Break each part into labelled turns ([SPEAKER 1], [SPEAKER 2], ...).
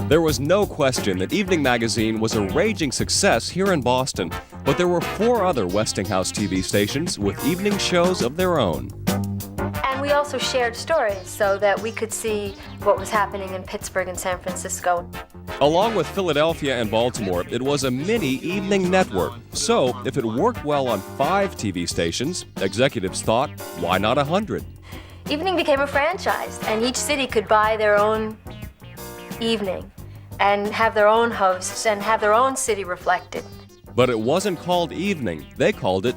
[SPEAKER 1] There was no question that Evening Magazine was a raging success here in Boston, but there were 4 other Westinghouse TV stations with evening shows of their own.
[SPEAKER 2] And we also shared stories so that we could see what was happening in Pittsburgh and San Francisco.
[SPEAKER 1] Along with Philadelphia and Baltimore, it was a mini evening network. So, if it worked well on 5 TV stations, executives thought, why not 100?
[SPEAKER 2] Evening became a franchise, and each city could buy their own evening and have their own hosts and have their own city reflected.
[SPEAKER 1] But it wasn't called Evening. They called it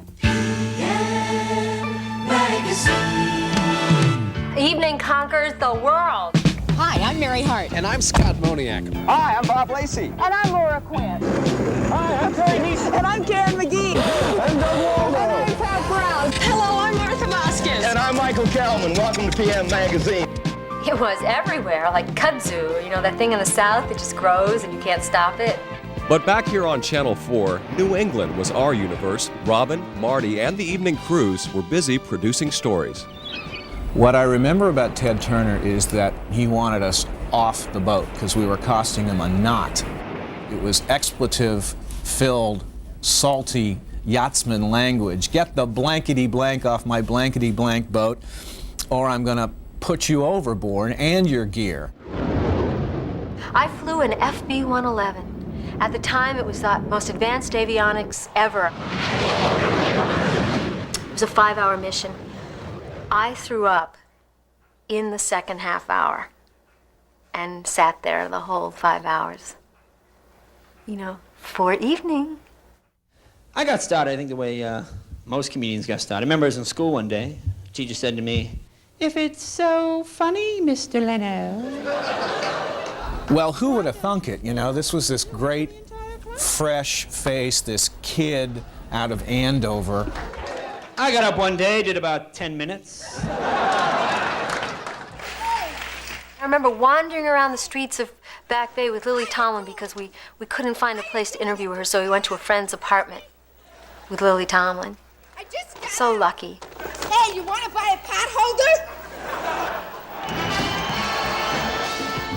[SPEAKER 2] Evening conquers the world.
[SPEAKER 3] Hi, I'm Mary Hart.
[SPEAKER 4] And I'm Scott Moniak.
[SPEAKER 5] Hi, I'm Bob Lacey.
[SPEAKER 6] And I'm Laura Quinn.
[SPEAKER 5] Hi, I'm Terry Neeson.
[SPEAKER 6] And I'm Karen McGee.
[SPEAKER 5] I'm Doug Waldo.
[SPEAKER 6] And I'm Pat Brown.
[SPEAKER 3] Hello, I'm Martha Vasquez.
[SPEAKER 5] And I'm Michael Kalman. Welcome to PM Magazine.
[SPEAKER 2] It was everywhere, like kudzu, that thing in the South that just grows and you can't stop it.
[SPEAKER 1] But back here on Channel 4, New England was our universe. Robin, Marty, and the evening crews were busy producing stories.
[SPEAKER 4] What I remember about Ted Turner is that he wanted us off the boat because we were costing him a knot. It was expletive-filled, salty yachtsman language. Get the blankety-blank off my blankety-blank boat, or I'm going to put you overboard and your gear.
[SPEAKER 2] I flew an FB-111. At the time, it was the most advanced avionics ever. It was a 5-hour mission. I threw up in the second half hour and sat there the whole 5 hours. For evening.
[SPEAKER 7] I got started, I think, the way most comedians got started. I remember I was in school one day. The teacher said to me, "If it's so funny, Mr. Leno."
[SPEAKER 4] Well, who would have thunk it? This was this great, fresh face, this kid out of Andover.
[SPEAKER 7] I got up one day, did about 10 minutes.
[SPEAKER 2] I remember wandering around the streets of Back Bay with Lily Tomlin because we couldn't find a place to interview her, so we went to a friend's apartment with Lily Tomlin. So lucky.
[SPEAKER 3] Hey, you want to buy a pot holder?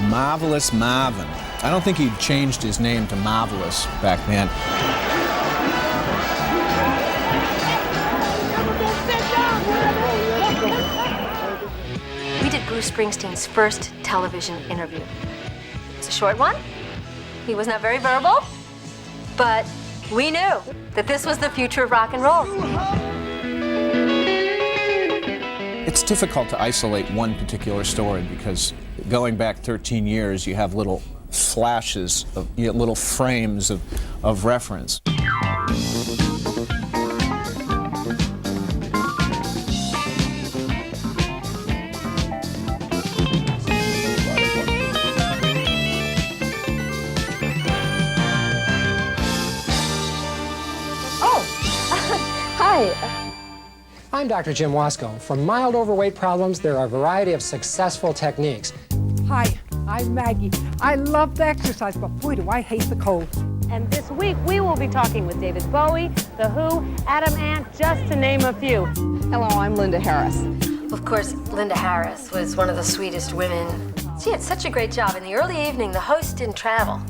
[SPEAKER 4] Marvelous Marvin. I don't think he'd changed his name to Marvelous back then.
[SPEAKER 2] We did Bruce Springsteen's first television interview. It's a short one. He was not very verbal, but we knew that this was the future of rock and roll.
[SPEAKER 4] It's difficult to isolate one particular story because going back 13 years, you have little flashes, little frames of reference.
[SPEAKER 8] Hi, I'm Dr. Jim Wasco. For mild overweight problems, there are a variety of successful techniques.
[SPEAKER 6] Hi, I'm Maggie. I love to exercise, but boy, do I hate the cold.
[SPEAKER 9] And this week, we will be talking with David Bowie, The Who, Adam Ant, just to name a few.
[SPEAKER 6] Hello, I'm Linda Harris.
[SPEAKER 2] Of course, Linda Harris was one of the sweetest women. She had such a great job. In the early evening, the host didn't travel.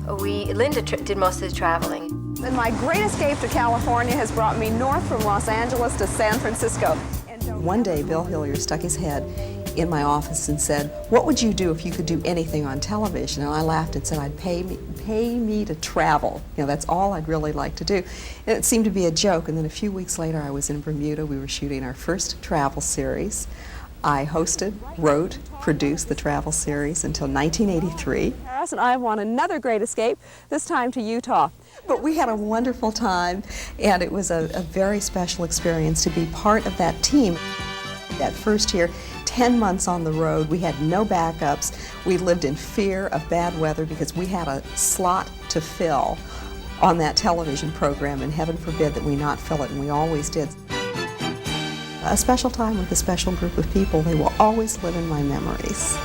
[SPEAKER 2] Linda did most of the traveling.
[SPEAKER 6] And my great escape to California has brought me north from Los Angeles to San Francisco.
[SPEAKER 10] One day, Bill Hillier stuck his head in my office and said, "What would you do if you could do anything on television?" And I laughed and said, "I'd pay me to travel. That's all I'd really like to do." And it seemed to be a joke. And then a few weeks later, I was in Bermuda. We were shooting our first travel series. I hosted, wrote, produced the travel series until 1983.
[SPEAKER 6] And I'm on another great escape, this time to Utah.
[SPEAKER 10] But we had a wonderful time, and it was a very special experience to be part of that team. That first year, 10 months on the road, we had no backups. We lived in fear of bad weather because we had a slot to fill on that television program, and heaven forbid that we not fill it, and we always did. A special time with a special group of people. They will always live in my memories.